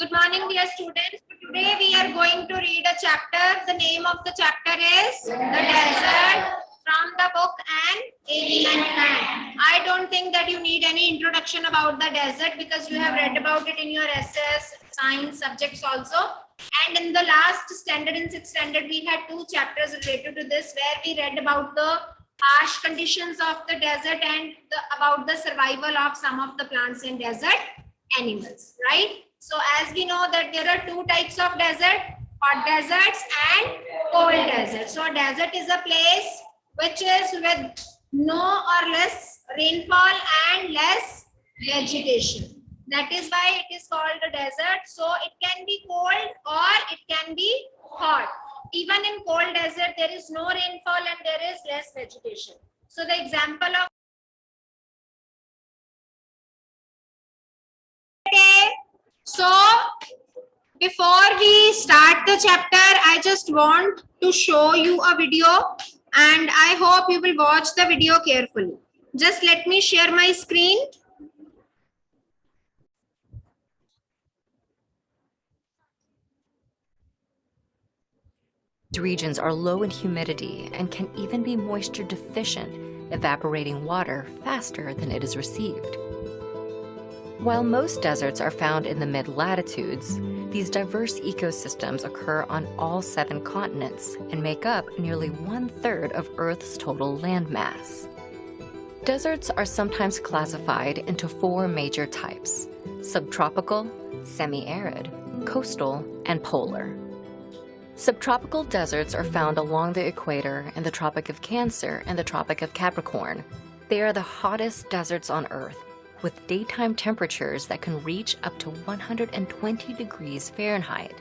Good morning, dear students. Today we are going to read a chapter. The name of the chapter is The Desert from the book An Alien Land. I don't think that you need any introduction about the desert because you have read about it in your SS, science subjects also. And in the last standard, in 6th standard, we had 2 chapters related to this where we read about the harsh conditions of the desert and about the survival of some of the plants in desert animals, right? So as we know that there are 2 types of desert, hot deserts and cold deserts. So a desert is a place which is with no or less rainfall and less vegetation. That is why it is called a desert. So it can be cold or it can be hot. Even in cold desert, there is no rainfall and there is less vegetation. So the example of So before we start the chapter, I just want to show you a video and I hope you will watch the video carefully. Just let me share my screen. Regions are low in humidity and can even be moisture deficient, evaporating water faster than it is received. While most deserts are found in the mid-latitudes, these diverse ecosystems occur on all 7 continents and make up nearly 1/3 of Earth's total landmass. Deserts are sometimes classified into 4 major types: subtropical, semi-arid, coastal, and polar. Subtropical deserts are found along the equator in the Tropic of Cancer and the Tropic of Capricorn. They are the hottest deserts on Earth, with daytime temperatures that can reach up to 120 degrees Fahrenheit.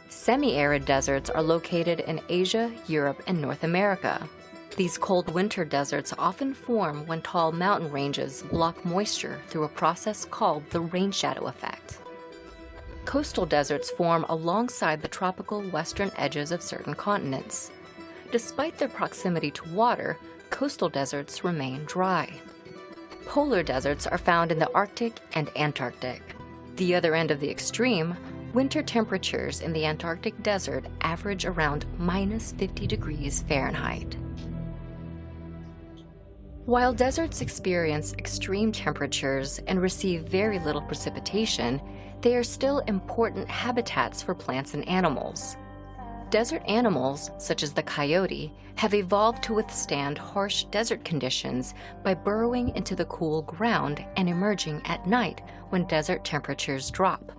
Semi-arid deserts are located in Asia, Europe, and North America. These cold winter deserts often form when tall mountain ranges block moisture through a process called the rain shadow effect. Coastal deserts form alongside the tropical western edges of certain continents. Despite their proximity to water, coastal deserts remain dry. Polar deserts are found in the Arctic and Antarctic. The other end of the extreme, winter temperatures in the Antarctic desert average around -50 degrees Fahrenheit. While deserts experience extreme temperatures and receive very little precipitation, they are still important habitats for plants and animals. Desert animals, such as the coyote, have evolved to withstand harsh desert conditions by burrowing into the cool ground and emerging at night when desert temperatures drop.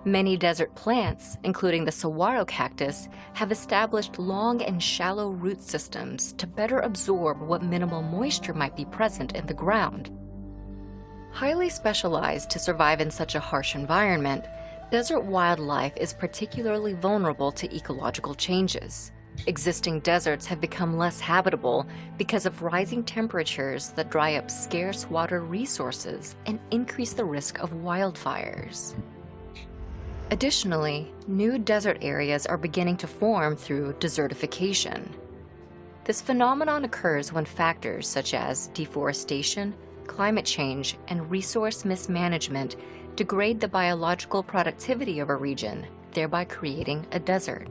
Many desert plants, including the saguaro cactus, have established long and shallow root systems to better absorb what minimal moisture might be present in the ground. Highly specialized to survive in such a harsh environment, desert wildlife is particularly vulnerable to ecological changes. Existing deserts have become less habitable because of rising temperatures that dry up scarce water resources and increase the risk of wildfires. Additionally, new desert areas are beginning to form through desertification. This phenomenon occurs when factors such as deforestation, climate change, and resource mismanagement degrade the biological productivity of a region, thereby creating a desert.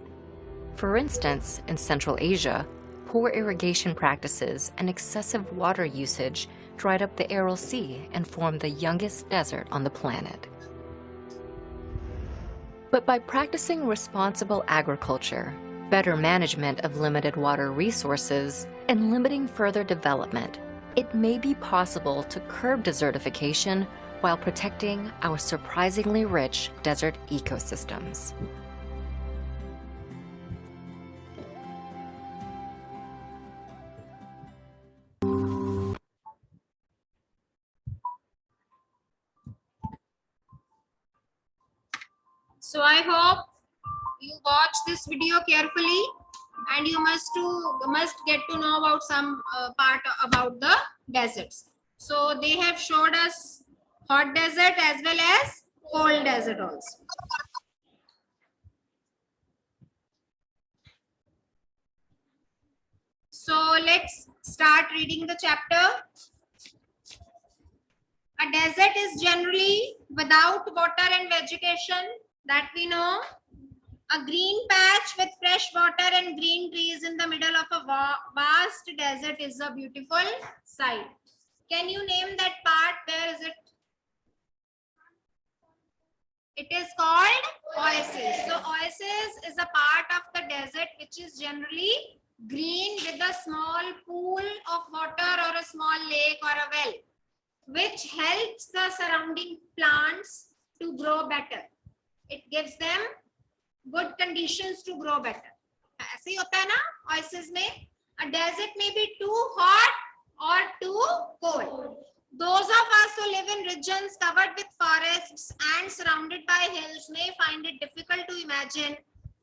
For instance, in Central Asia, poor irrigation practices and excessive water usage dried up the Aral Sea and formed the youngest desert on the planet. But by practicing responsible agriculture, better management of limited water resources, and limiting further development, it may be possible to curb desertification while protecting our surprisingly rich desert ecosystems. So I hope you watch this video carefully and you must get to know about some part about the deserts. So they have showed us hot desert as well as cold desert also. So let's start reading the chapter. A desert is generally without water and vegetation That we know. A green patch with fresh water and green trees in the middle of a vast desert is a beautiful sight. Can you name that part? Where is it? It is called oasis. So oasis is a part of the desert which is generally green with a small pool of water or a small lake or a well, which helps the surrounding plants to grow better. It gives them good conditions to grow better. ऐसे ही होता है ना oasis में. A desert may be too hot or too cold. Those of us who live in regions covered with forests and surrounded by hills may find it difficult to imagine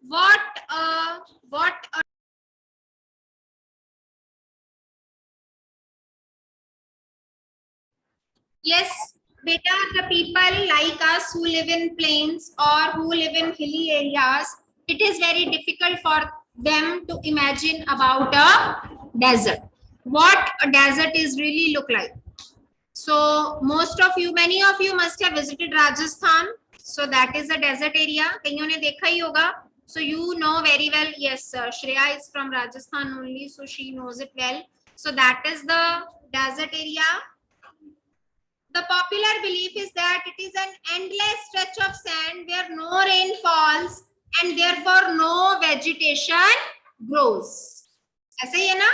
what a yes, beta, the people like us who live in plains or who live in hilly areas, it is very difficult for them to imagine about a desert. What a desert is really look like. So most of you, many of you must have visited Rajasthan. So that is a desert area. कईयों ने देखा ही होगा. So you know very well. Yes, Shreya is from Rajasthan only, so she knows it well. So that is the desert area. The popular belief is that it is an endless stretch of sand where no rain falls and therefore no vegetation grows. ऐसे ही है ना?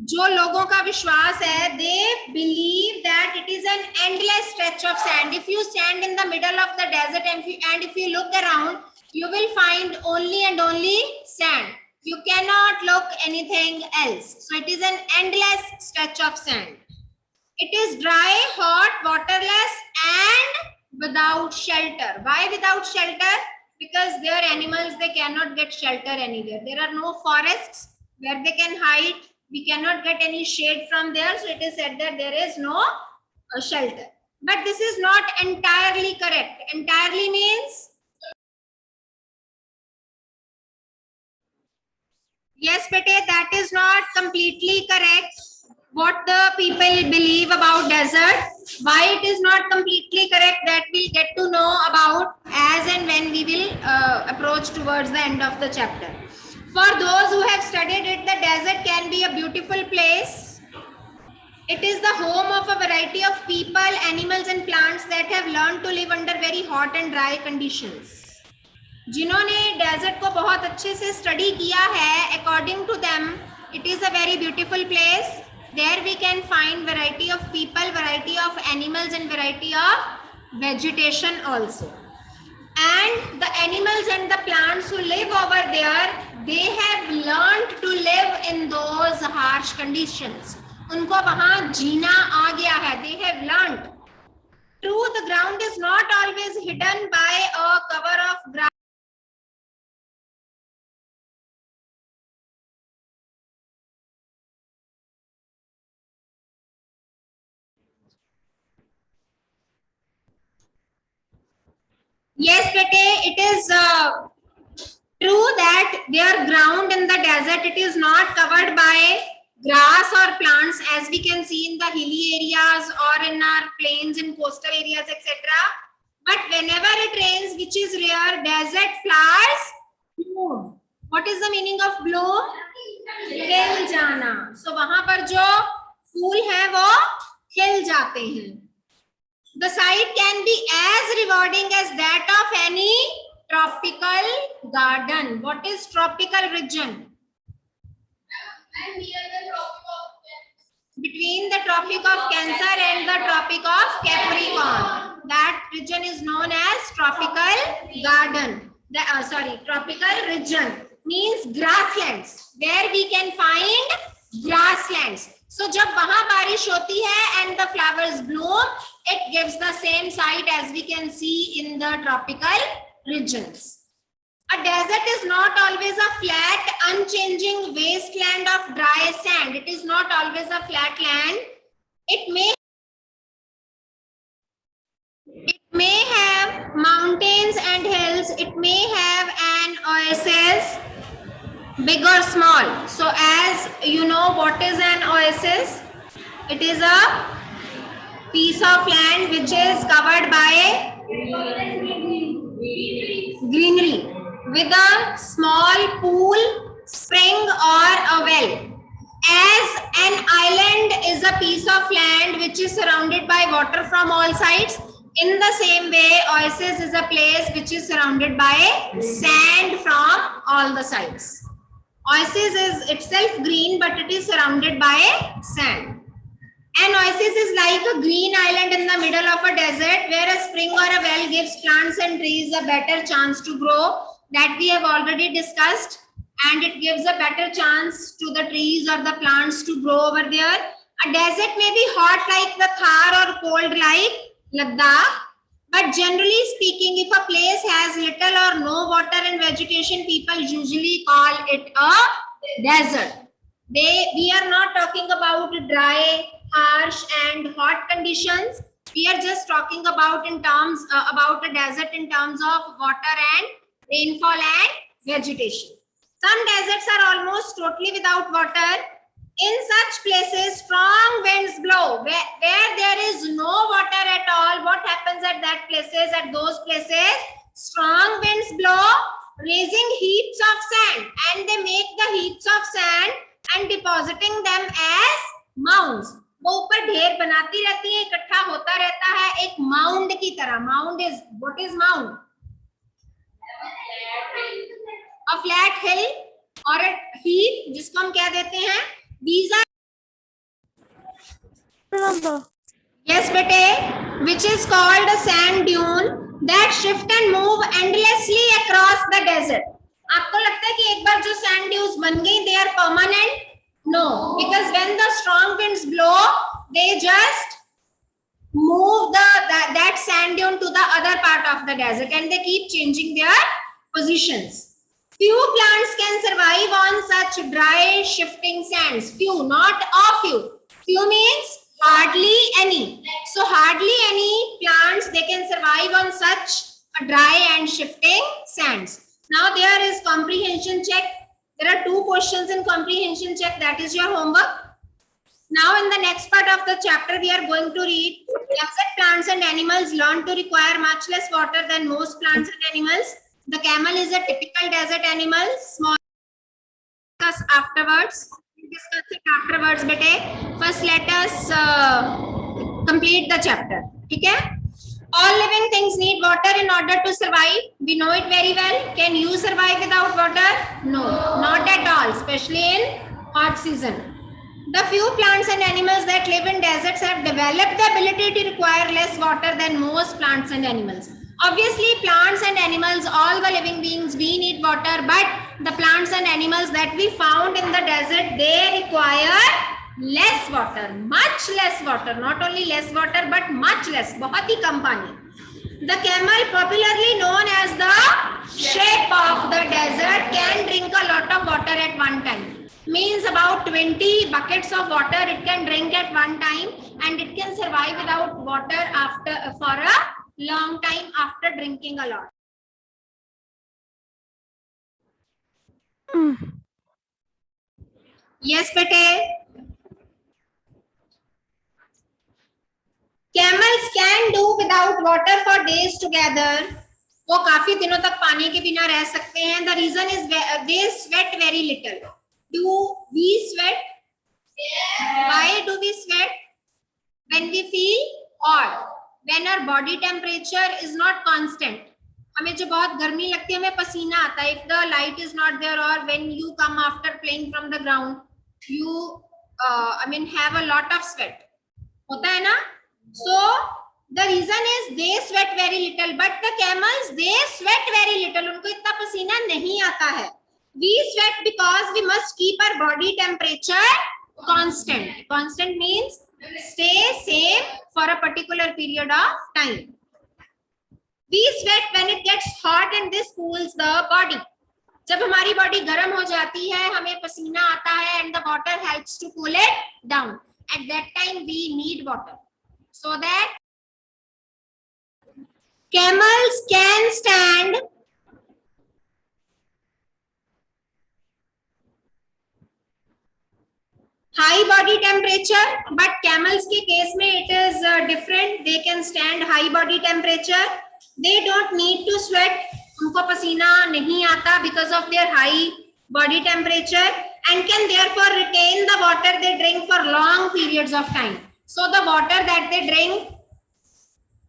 जो लोगों का विश्वास है, they believe that it is an endless stretch of sand. If you stand in the middle of the desert and if you look around, you will find only and only sand. You cannot look anything else. So it is an endless stretch of sand. It is dry, hot, waterless, and without shelter. Why without shelter? Because their animals, they cannot get shelter anywhere. There are no forests where they can hide. We cannot get any shade from there. So it is said that there is no shelter. But this is not entirely correct. Entirely means, yes, bete, that is not completely correct. What the people believe about desert, why it is not completely correct, that we'll get to know about as and when we will approach towards the end of the chapter. For those who have studied it, the desert can be a beautiful place. It is the home of a variety of people, animals and plants that have learned to live under very hot and dry conditions. जिन्होंने desert को बहुत अच्छे से study किया है, according to them, it is a very beautiful place. There we can find variety of people, variety of animals and variety of vegetation also. And the animals and the plants who live over there, they have learned to live in those harsh conditions. उनको वहाँ जीना आ गया है. They have learned. True, the ground is not always hidden by a cover of grass. Yes, bete, it is true that their ground in the desert, it is not covered by grass or plants as we can see in the hilly areas or in our plains and coastal areas, etc. But whenever it rains, which is rare, desert flowers bloom. What is the meaning of bloom? खिल जाना. So वहां पर जो फूल हैं वो खिल जाते हैं. The sight can be as rewarding as that of any tropical garden. What is tropical region? Between the Tropic of Cancer and the Tropic of Capricorn. That region is known as tropical garden. Tropical region means grasslands, where we can find grasslands. So जब वहाँ बारिश होती है and the flowers bloom, it gives the same sight as we can see in the tropical regions. A desert is not always a flat, unchanging wasteland of dry sand. It is not always a flat land. It may have mountains and hills. It may have an oasis, big or small. So as you know, what is an oasis? It is a piece of land which is covered by Greenery with a small pool, spring or a well. As an island is a piece of land which is surrounded by water from all sides, in the same way, oasis is a place which is surrounded by sand from all the sides. Oasis is itself green, but it is surrounded by sand. An oasis is like a green island in the middle of a desert where a spring or a well gives plants and trees a better chance to grow. That we have already discussed, and it gives a better chance to the trees or the plants to grow over there. A desert may be hot like the Thar or cold like Ladakh, but generally speaking, if a place has little or no water and vegetation, people usually call it a desert. We are not talking about dry, harsh and hot conditions. We are just talking about in terms about a desert in terms of water and rainfall and vegetation. Some deserts are almost totally without water. In such places, strong winds blow. Where there is no water at all, what happens at those places? Strong winds blow, raising heaps of sand, and they make the heaps of sand and depositing them as mounds. वो ऊपर ढेर बनाती रहती है, इकट्ठा होता रहता है एक माउंड की तरह. Mound is, what is mound? A flat hill or a heap, जिसको हम क्या देते हैं? These are yes bete, which is called a sand dune that shift and move endlessly across the desert. आपको लगता है कि एक बार जो sand dunes बन गई, they are permanent? No, because when the strong winds blow, they just move that sand dune to the other part of the desert, and they keep changing their positions. Few plants can survive on such dry, shifting sands. Few, not a few. Few means hardly any. So hardly any plants, they can survive on such a dry and shifting sands. Now there is comprehension check. There are 2 questions in comprehension check. That is your homework. Now in the next part of the chapter, we are going to read desert plants and animals learn to require much less water than most plants and animals. The camel is a typical desert animal. Small discuss afterwards. Discuss it afterwards, bete. First, let us complete the chapter. Okay? All living things need water in order to survive. We know it very well. Can you survive without water? No, not at all, especially in hot season. The few plants and animals that live in deserts have developed the ability to require less water than most plants and animals. Obviously, plants and animals, all the living beings, we need water, but the plants and animals that we found in the desert, they require less water, much less water, not only less water, but much less, बहुत ही कम पानी. The camel, popularly known as the sheep of the desert, can drink a lot of water at one time. Means about 20 buckets of water it can drink at one time, and it can survive without water for a long time after drinking a lot. Yes, bete. Camels can do without water for days together. वो काफी दिनों तक पानी के बिना रह सकते हैं. The reason is they sweat very little. Do we sweat? Yeah. Why do we sweat? When we feel hot. When our body temperature is not constant. हमें जो बहुत गर्मी लगती है, हमें पसीना आता है. If the light is not there, or when you come after playing from the ground, you have a lot of sweat. होता है ना? So the reason is they sweat very little, but the camels, they sweat very little. उनको इतना पसीना नहीं आता है. We sweat because we must keep our body temperature constant. Constant means stay same for a particular period of time. We sweat when it gets hot and this cools the body. जब हमारी body गर्म हो जाती है, हमें पसीना आता है, and the water helps to cool it down. At that time we need water. So that camels can stand high body temperature, but camels के केस में it is different. They can stand high body temperature. They don't need to sweat. उनको पसीना नहीं आता because of their high body temperature and can therefore retain the water they drink for long periods of time. So the water that they drink,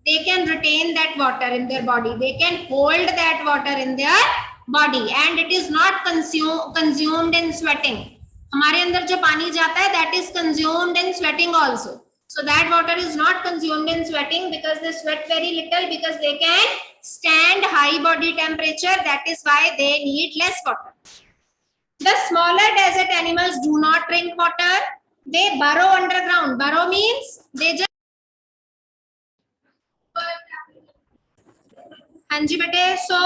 they can retain that water in their body. They can hold that water in their body and it is not consumed in sweating. हमारे अंदर जो पानी जाता है that is consumed in sweating also. So that water is not consumed in sweating because they sweat very little because they can stand high body temperature. That is why they need less water. The smaller desert animals do not drink water. They burrow underground. Burrow means they just हाँ जी बेटे, so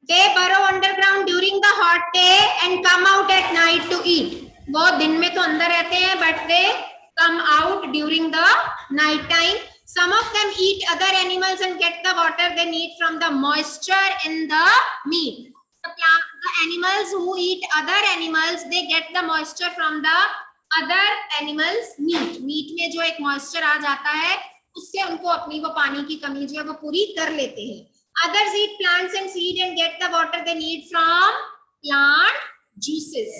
they burrow underground during the hot day and come out at night to eat. वो दिन में तो अंदर रहते हैं but they come out during the night time. Some of them eat other animals and get the water they need from the moisture in the meat. The animals who eat other animals, they get the moisture from the other animals meat. Meat में जो एक moisture आ जाता है उससे उनको अपनी वो पानी की कमी जो है वो पूरी कर लेते हैं. Others eat plants and seed and get the water they need from plant juices.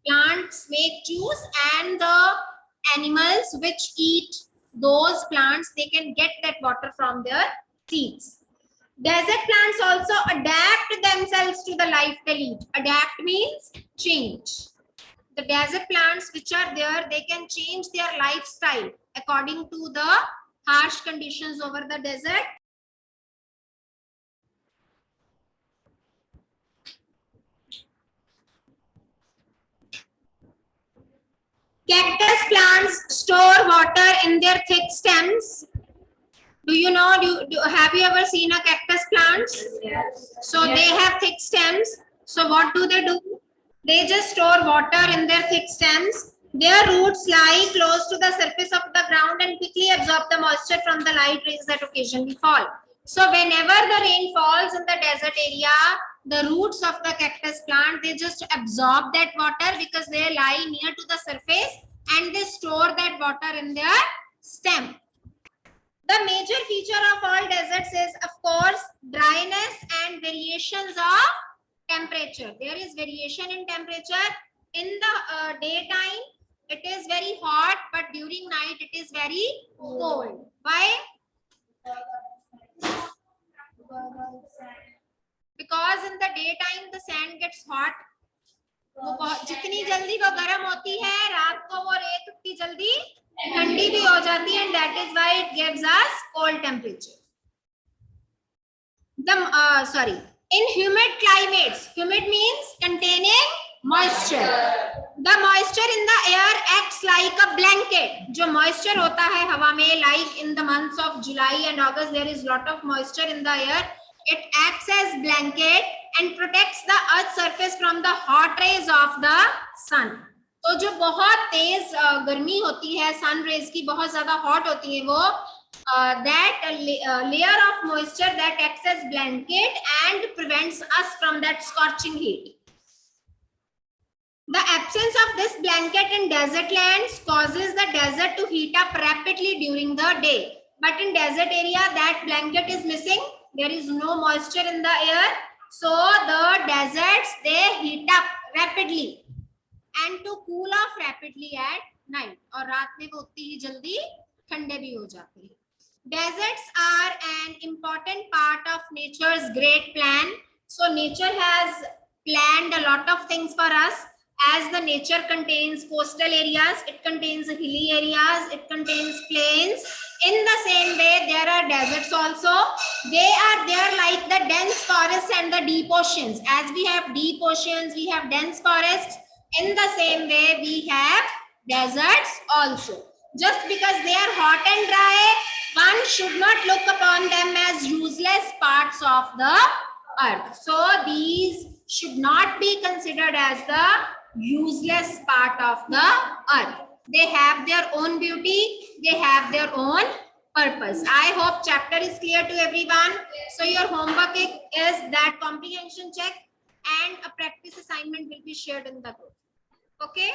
Plants make juice and the animals which eat those plants, they can get that water from their seeds. Desert plants also adapt themselves to the life they lead. Adapt means change. The desert plants which are there, they can change their lifestyle according to the harsh conditions over the desert. Cactus plants store water in their thick stems. Do you know, have you ever seen a cactus plant? Yes. So they have thick stems. So what do? They just store water in their thick stems. Their roots lie close to the surface of the ground and quickly absorb the moisture from the light rains that occasionally fall. So whenever the rain falls in the desert area, the roots of the cactus plant, they just absorb that water because they lie near to the surface and they store that water in their stem. The major feature of all deserts is, of course, dryness and variations of temperature. There is variation in temperature. In the daytime, it is very hot, but during night, it is very cold. Why? Because in the daytime, the sand gets hot. जितनी जल्दी वो गर्म होती है, रात को वो रेत उतनी जल्दी ठंडी भी हो जाती है, and that is why it gives us cold temperature. In humid climates, humid means containing moisture. The moisture in the air acts like a blanket. जो moisture होता है हवा में, like in the months of July and August, there is lot of moisture in the air. It acts as blanket and protects the earth's surface from the hot rays of the sun. तो जो बहुत तेज गर्मी होती है, sun rays की बहुत ज्यादा hot होती है, वो that layer of moisture that acts as blanket and prevents us from that scorching heat. The absence of this blanket in desert lands causes the desert to heat up rapidly during the day. But in desert area, that blanket is missing. There is no moisture in the air. So the deserts, they heat up rapidly and to cool off rapidly at night. और रात में वो उतनी ही जल्दी ठंडे भी हो जाते हैं. Deserts are an important part of nature's great plan. So nature has planned a lot of things for us. As the nature contains coastal areas, it contains hilly areas, it contains plains. In the same way, there are deserts also. They are there like the dense forests and the deep oceans. As we have deep oceans, we have dense forests. In the same way, we have deserts also. Just because they are hot and dry, one should not look upon them as useless parts of the earth. So these should not be considered as the useless part of the earth. They have their own beauty, they have their own purpose. I hope chapter is clear to everyone. So your homework is that comprehension check and a practice assignment will be shared in the group. Okay.